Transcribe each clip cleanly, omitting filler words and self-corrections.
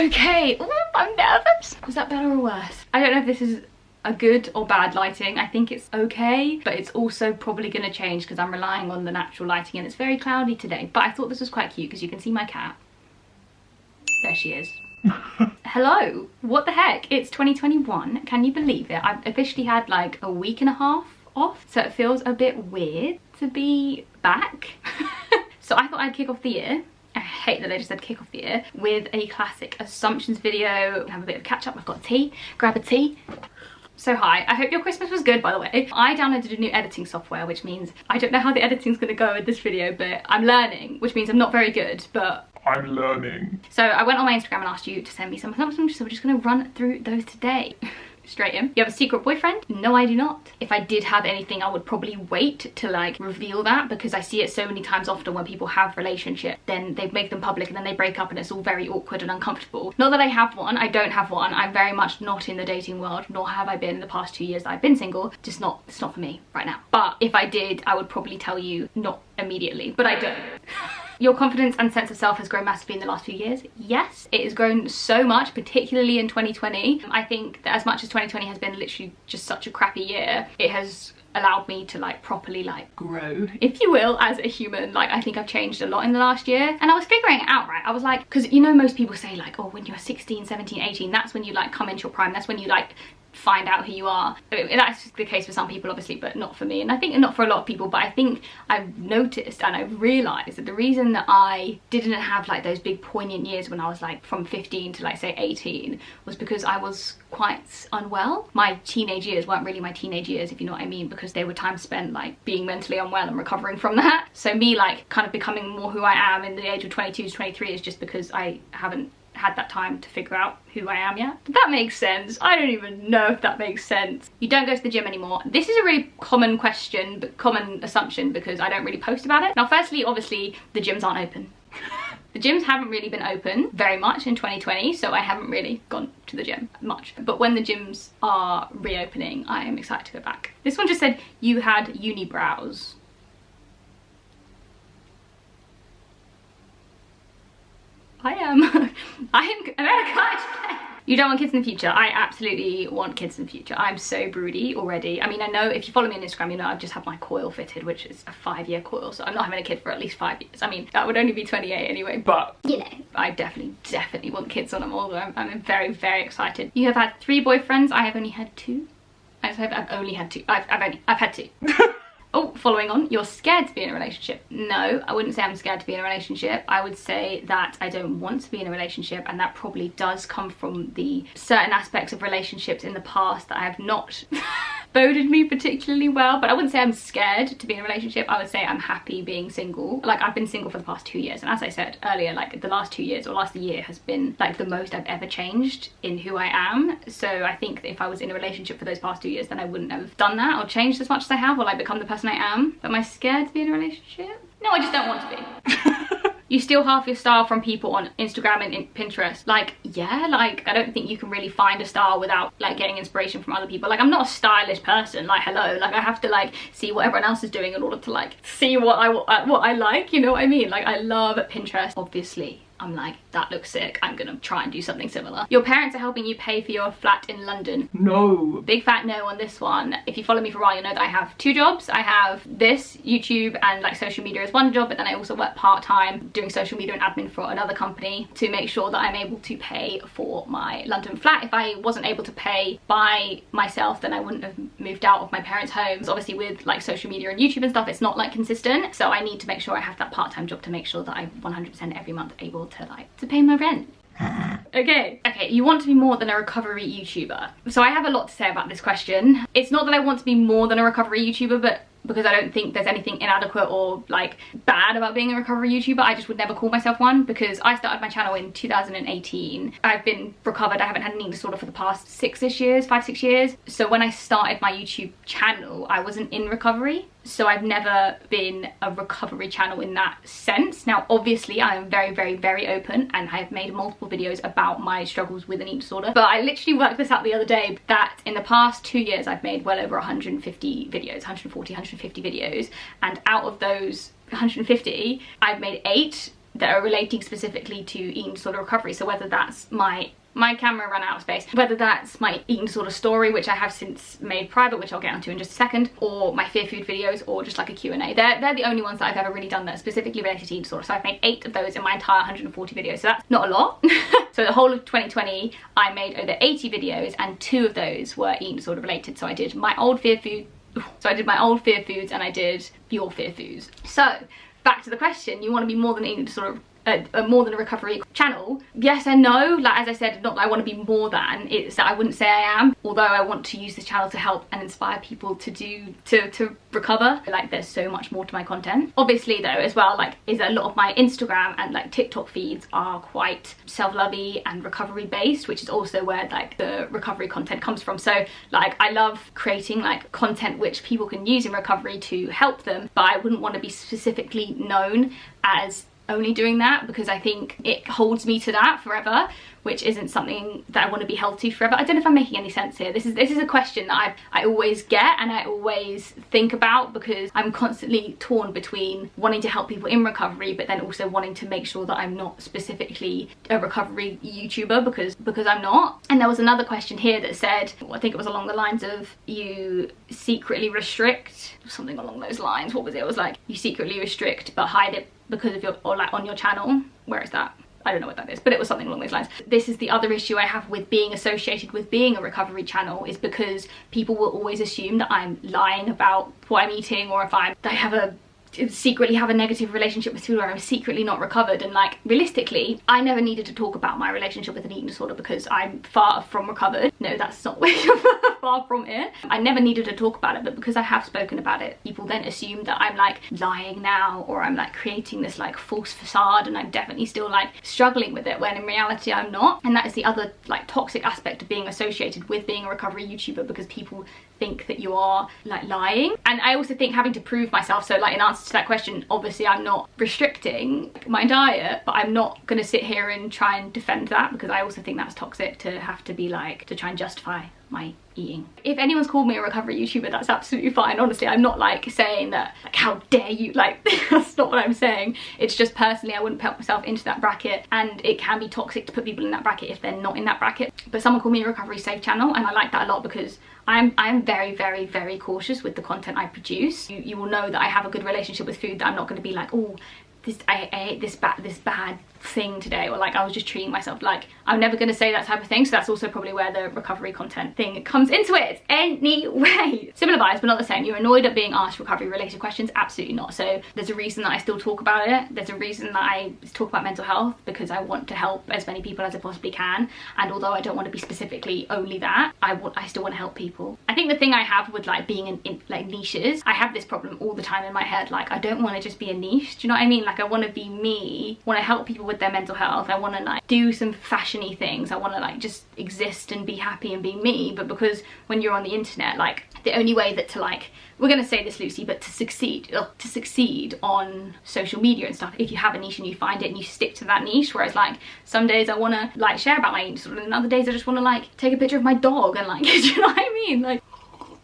Okay, ooh, I'm nervous. Was that better or worse? I don't know if this is a good or bad lighting. I think it's okay, but it's also probably going to change because I'm relying on the natural lighting and it's very cloudy today. But I thought this was quite cute because you can see my cat. There she is. Hello, what the heck? It's 2021. Can you believe it? I've officially had like a week and a half off, so it feels a bit weird to be back. So I thought I'd kick off the year. I hate that I just said kick off the year with a classic assumptions video. Have a bit of catch up. I've got tea. Grab a tea. So hi, I hope your Christmas was good, by the way. I downloaded a new editing software, which means I don't know how the editing's gonna go with this video, but I'm learning, which means I'm not very good, but I'm learning. So I went on my Instagram and asked you to send me some assumptions, so we're just gonna run through those today. Straight in. You have a secret boyfriend? No, I do not. If I did have anything, I would probably wait to like reveal that, because I see it so many times often when people have relationships, then they make them public and then they break up and it's all very awkward and uncomfortable. Not that I have one, I don't have one. I'm very much not in the dating world, nor have I been in the past 2 years that I've been single. Just not, it's not for me right now. But if I did, I would probably tell you not immediately, but I don't. Your confidence and sense of self has grown massively in the last few years. Yes, it has grown so much, particularly in 2020. I think that as much as 2020 has been literally just such a crappy year, it has allowed me to like properly like grow, if you will, as a human. Like I think I've changed a lot in the last year, and I was figuring it out, right? I was like, because you know most people say like, oh, when you're 16, 17, 18, that's when you like come into your prime, that's when you like find out who you are. That's the case for some people obviously, but not for me, and I think not for a lot of people. But I think I've noticed and I've realized that the reason that I didn't have like those big poignant years when I was like from 15 to like say 18 was because I was quite unwell. My teenage years weren't really my teenage years, if you know what I mean, because they were time spent like being mentally unwell and recovering from that. So me like kind of becoming more who I am in the age of 22 to 23 is just because I haven't had that time to figure out who I am yet. That makes sense. I don't even know if that makes sense. You don't go to the gym anymore. This is a really common question, but common assumption, because I don't really post about it. Now firstly, obviously the gyms aren't open. The gyms haven't really been open very much in 2020, so I haven't really gone to the gym much. But when the gyms are reopening, I am excited to go back. This one just said you had unibrows. I am America. You don't want kids in the future. I absolutely want kids in the future. I'm so broody already. I mean, I know if you follow me on Instagram, you know I've just had my coil fitted, which is a 5-year coil, so I'm not having a kid for at least 5 years. I mean, that would only be 28 anyway, but you know, I definitely want kids when I'm older. I'm very, very excited. You have had 3 boyfriends. I have only had 2. I've only had 2. I've had 2. Oh, following on, you're scared to be in a relationship. No, I wouldn't say I'm scared to be in a relationship. I would say that I don't want to be in a relationship, and that probably does come from the certain aspects of relationships in the past that I have not boded me particularly well. But I wouldn't say I'm scared to be in a relationship. I would say I'm happy being single. Like I've been single for the past 2 years, and as I said earlier, like the last 2 years or last year has been like the most I've ever changed in who I am. So I think that if I was in a relationship for those past 2 years, then I wouldn't have done that or changed as much as I have, or like become the person I am. But am I scared to be in a relationship? No, I just don't want to be. You steal half your style from people on Instagram and Pinterest. Like, yeah, like I don't think you can really find a style without like getting inspiration from other people. Like I'm not a stylish person, like hello, like I have to like see what everyone else is doing in order to like see what I like, you know what I mean? Like I love Pinterest, obviously. I'm like, that looks sick, I'm gonna try and do something similar. Your parents are helping you pay for your flat in London. No. Big fat no on this one. If you follow me for a while, you know that I have 2 jobs. I have this, YouTube and like social media as one job, but then I also work part-time doing social media and admin for another company to make sure that I'm able to pay for my London flat. If I wasn't able to pay by myself, then I wouldn't have moved out of my parents' homes. Obviously with like social media and YouTube and stuff, it's not like consistent. So I need to make sure I have that part-time job to make sure that I'm 100% every month able to pay my rent. Okay, you want to be more than a recovery YouTuber. So I have a lot to say about this question. It's not that I want to be more than a recovery YouTuber, but because I don't think there's anything inadequate or like bad about being a recovery YouTuber. I just would never call myself one, because I started my channel in 2018. I've been recovered. I haven't had an eating disorder for the past 5-6 years. So when I started my YouTube channel, I wasn't in recovery. So I've never been a recovery channel in that sense. Now, obviously, I am very, very, very open, and I've made multiple videos about my struggles with an eating disorder. But I literally worked this out the other day, that in the past 2 years, I've made well over 150 videos, 140, 150 videos. And out of those 150, I've made 8 that are relating specifically to eating disorder recovery. So whether that's my camera ran out of space, whether that's my eating disorder story, which I have since made private, which I'll get onto in just a second, or my fear food videos, or just like a Q&A. They're the only ones that I've ever really done that are specifically related to eating disorder. So I've made 8 of those in my entire 140 videos, so that's not a lot. So the whole of 2020 I made over 80 videos, and 2 of those were eating disorder related. So I did my old fear food, and I did your fear foods. So back to the question, you want to be more than eating disorder, more than a recovery channel? Yes and no. Like, as I said, not that I want to be more than, it's that I wouldn't say I am, although I want to use this channel to help and inspire people to recover. Like, there's so much more to my content. Obviously though, as well, like, is a lot of my Instagram and like TikTok feeds are quite self-lovey and recovery based, which is also where like the recovery content comes from. So like, I love creating like content which people can use in recovery to help them, but I wouldn't want to be specifically known as only doing that, because I think it holds me to that forever, which isn't something that I want to be held to forever. I don't know if I'm making any sense here. This is a question that I always get and I always think about, because I'm constantly torn between wanting to help people in recovery, but then also wanting to make sure that I'm not specifically a recovery YouTuber, because I'm not. And there was another question here that said, I think it was along the lines of, you secretly restrict, something along those lines. What was it? It was like, you secretly restrict but hide it because of your, or like on your channel. Where is that? I don't know what that is, but it was something along those lines. This is the other issue I have with being associated with being a recovery channel, is because people will always assume that I'm lying about what I'm eating, or if I secretly have a negative relationship with food, or I'm secretly not recovered. And like, realistically, I never needed to talk about my relationship with an eating disorder because I'm far from recovered. No, that's not where far from it. I never needed to talk about it, but because I have spoken about it, people then assume that I'm like lying now, or I'm like creating this like false facade, and I'm definitely still like struggling with it, when in reality I'm not. And that is the other like toxic aspect of being associated with being a recovery YouTuber, because people think that you are like lying. And I also think having to prove myself, so like in answer to that question, obviously I'm not restricting my diet, but I'm not gonna sit here and try and defend that, because I also think that's toxic to have to be like, to try and justify my eating. If anyone's called me a recovery YouTuber, that's absolutely fine. Honestly, I'm not like saying that like, how dare you, like that's not what I'm saying. It's just personally I wouldn't put myself into that bracket, and it can be toxic to put people in that bracket if they're not in that bracket. But someone called me a recovery safe channel, and I like that a lot, because I'm very, very, very cautious with the content I produce. You will know that I have a good relationship with food, that I'm not going to be like, oh, I ate this bad thing today, or like I was just treating myself. Like, I'm never going to say that type of thing. So that's also probably where the recovery content thing comes into it. Anyway, similar vibes but not the same. You're annoyed at being asked recovery related questions? Absolutely not. So there's a reason that I still talk about it. There's a reason that I talk about mental health, because I want to help as many people as I possibly can. And although I don't want to be specifically only that, I still want to help people. I think the thing I have with like being in like niches, I have this problem all the time in my head. Like, I don't want to just be a niche. Do you know what I mean? Like, I want to be me, want to help people with their mental health. I want to like do some fashiony things. I want to like just exist and be happy and be me. But because when you're on the internet, like the only way that to like, we're going to say this loosely, but to succeed on social media and stuff, if you have a niche and you find it and you stick to that niche. Whereas like some days I want to like share about my eating disorder, and other days I just want to like take a picture of my dog and like, do you know what I mean? Like,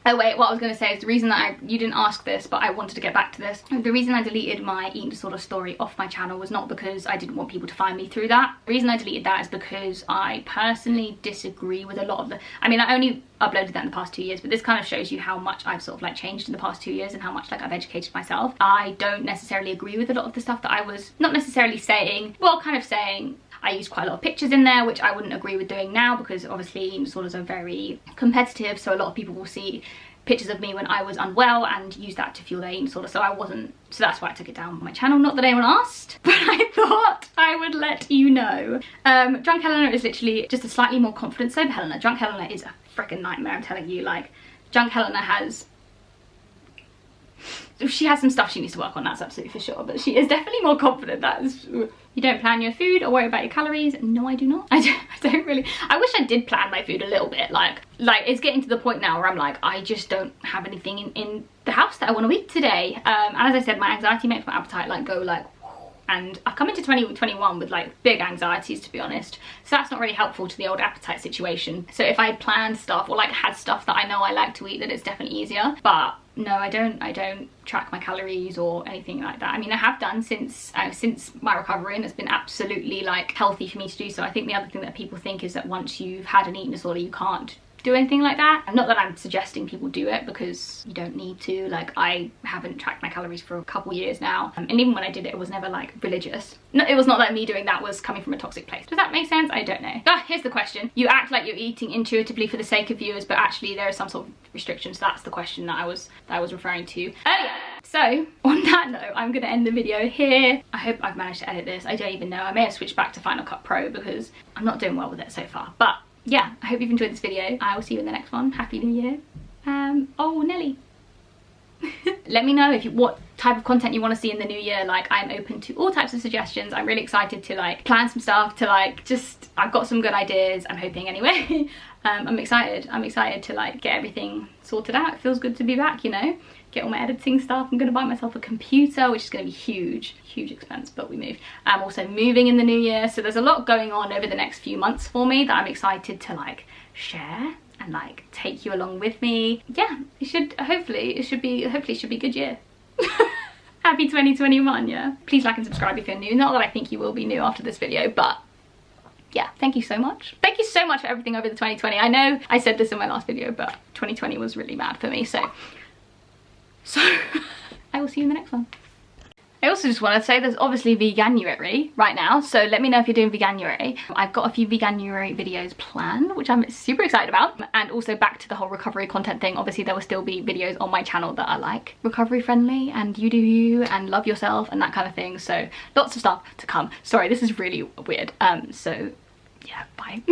oh wait, what I was going to say is the reason that you didn't ask this, but I wanted to get back to this. The reason I deleted my eating disorder story off my channel was not because I didn't want people to find me through that. The reason I deleted that is because I personally disagree with a lot of the, I mean, I only uploaded that in the past 2 years, but this kind of shows you how much I've sort of like changed in the past 2 years and how much like I've educated myself. I don't necessarily agree with a lot of the stuff that I was not necessarily saying, well, kind of saying. I used quite a lot of pictures in there, which I wouldn't agree with doing now, because obviously eating disorders are very competitive, so a lot of people will see pictures of me when I was unwell and use that to fuel their eating disorder. So that's why I took it down on my channel. Not that anyone asked, but I thought I would let you know. Drunk Helena is literally just a slightly more confident sober Helena. Drunk Helena is a freaking nightmare, I'm telling you. Like, Drunk Helena she has some stuff she needs to work on, that's absolutely for sure, but she is definitely more confident. That is, you don't plan your food or worry about your calories. No, I do not. I don't really. I wish I did plan my food a little bit. Like it's getting to the point now where I'm like, I just don't have anything in the house that I want to eat today. And as I said, my anxiety makes my appetite like go like, and I've come into 2021 with like big anxieties, to be honest, so that's not really helpful to the old appetite situation. So if I had planned stuff or like had stuff that I know I like to eat, then it's definitely easier. But no, I don't track my calories or anything like that. I mean, I have done since my recovery, and it's been absolutely like healthy for me to do so. I think the other thing that people think is that once you've had an eating disorder, you can't do anything like that. Not that I'm suggesting people do it, because you don't need to. Like, I haven't tracked my calories for a couple years now, and even when I did it, it was never like religious. No, it was not like me doing that was coming from a toxic place. Does that make sense? I don't know. Here's the question. You act like you're eating intuitively for the sake of viewers, but actually there is some sort of restrictions. That's the question that I was referring to earlier. So on that note, I'm gonna end the video here. I hope I've managed to edit this. I don't even know. I may have switched back to Final Cut Pro because I'm not doing well with it so far. But yeah, I hope you've enjoyed this video. I will see you in the next one. Happy New Year. Oh, Nelly. Let me know what type of content you want to see in the new year. Like, I'm open to all types of suggestions. I'm really excited to like plan some stuff, to like I've got some good ideas, I'm hoping anyway. I'm excited to like get everything sorted out. It feels good to be back, you know, get all my editing stuff. I'm gonna buy myself a computer, which is gonna be huge expense, but we move. I'm also moving in the new year, so there's a lot going on over the next few months for me that I'm excited to like share and like take you along with me. Yeah, hopefully it should be a good year. Happy 2021. Yeah, please like and subscribe if you're new. Not that I think you will be new after this video, but yeah, thank you so much. Thank you so much for everything over the 2020. I know I said this in my last video, but 2020 was really mad for me, so I will see you in the next one. I also just want to say there's obviously Veganuary right now, so let me know if you're doing Veganuary. I've got a few Veganuary videos planned, which I'm super excited about. And also, back to the whole recovery content thing, obviously there will still be videos on my channel that are like recovery friendly and you do you and love yourself and that kind of thing. So lots of stuff to come. Sorry, this is really weird. So yeah, bye.